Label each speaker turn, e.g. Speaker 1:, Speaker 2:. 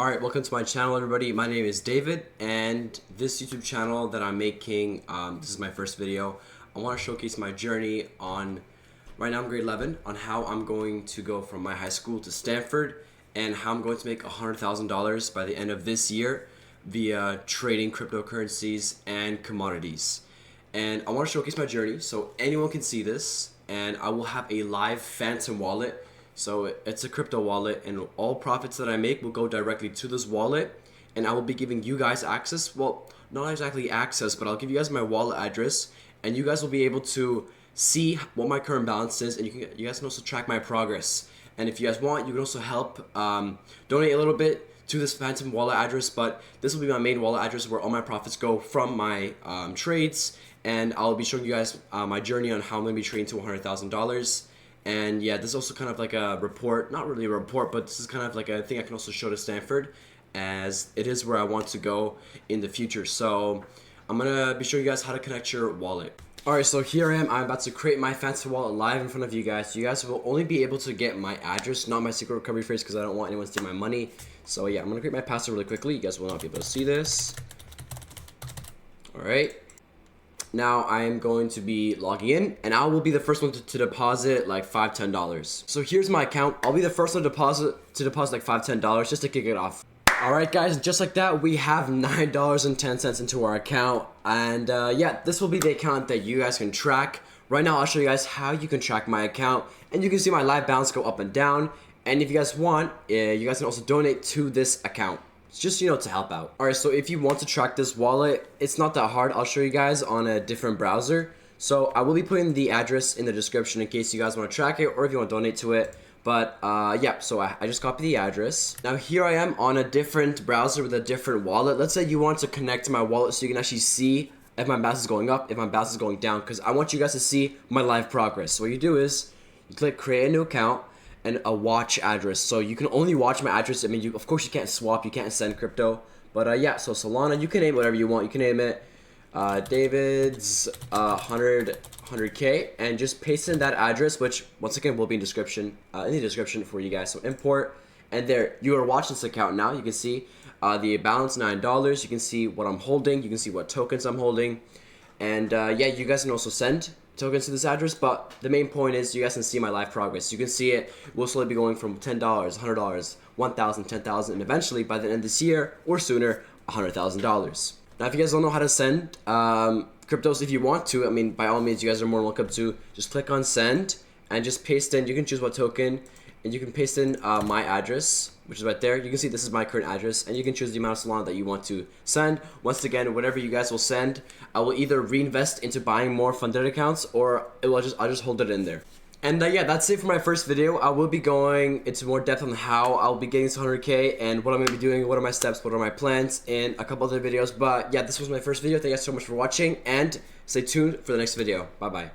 Speaker 1: Alright, welcome to my channel everybody. My name is David, and this YouTube channel that I'm making, this is my first video. I want to showcase my journey on, right now I'm grade 11, on how I'm going to go from my high school to Stanford and how I'm going to make $100,000 by the end of this year via trading cryptocurrencies and commodities. And I want to showcase my journey so anyone can see this, and I will have a live phantom wallet. So it's a crypto wallet, and all profits that I make will go directly to this wallet, and I will be giving you guys access. Well, not exactly access, but I'll give you guys my wallet address, and you guys will be able to see what my current balance is, and you guys can also track my progress. And if you guys want, you can also help donate a little bit to this phantom wallet address, but this will be my main wallet address where all my profits go from my trades, and I'll be showing you guys my journey on how I'm going to be trading to $100,000. And yeah, this is also kind of like a report, not really a report, but this is kind of like a thing I can also show to Stanford, as it is where I want to go in the future. So I'm gonna be showing you guys how to connect your wallet. Alright, so here I am. I'm about to create my fancy wallet live in front of you guys. You guys will only be able to get my address, not my secret recovery phrase, because I don't want anyone to steal my money. So yeah, I'm gonna create my password really quickly. You guys will not be able to see this. Alright. Now I am going to be logging in, and I will be the first one to deposit like $5–10. So here's my account. I'll be the first one to deposit like $5–10 just to kick it off. Alright guys, just like that, we have $9.10 into our account, and yeah, this will be the account that you guys can track. Right now I'll show you guys how you can track my account, and you can see my live balance go up and down, and if you guys want, you guys can also donate to this account. It's just, to help out. Alright, so if you want to track this wallet, it's not that hard. I'll show you guys on a different browser. So I will be putting the address in the description in case you guys want to track it or if you want to donate to it. But yeah, so I just copied the address. Now here I am on a different browser with a different wallet. Let's say you want to connect to my wallet so you can actually see if my balance is going up, if my balance is going down, because I want you guys to see my live progress. So what you do is you click create a new account and a watch address, so you can only watch my address. I mean, of course you can't swap, you can't send crypto, but yeah, so Solana, you can name whatever you want. You can name it David's 100K, and just paste in that address, which once again will be in the description for you guys. So import, and there you are watching this account now. You can see the balance $9. You can see what I'm holding, you can see what tokens I'm holding, and yeah, you guys can also send tokens to this address, but the main point is you guys can see my live progress. You can see it will slowly be going from $10, $100, $1,000, $10,000, and eventually by the end of this year or sooner, $100,000. Now, if you guys don't know how to send cryptos, if you want to, I mean, by all means, you guys are more than welcome to just click on send and just paste in. You can choose what token, and you can paste in my address, which is right there. You can see this is my current address, and you can choose the amount of Solana that you want to send. Once again, whatever you guys will send, I will either reinvest into buying more funded accounts, or I'll just hold it in there. And yeah, that's it for my first video. I will be going into more depth on how I'll be getting to 100K and what I'm going to be doing, what are my steps, what are my plans, in a couple other videos. But yeah, this was my first video. Thank you guys so much for watching, and stay tuned for the next video. Bye bye.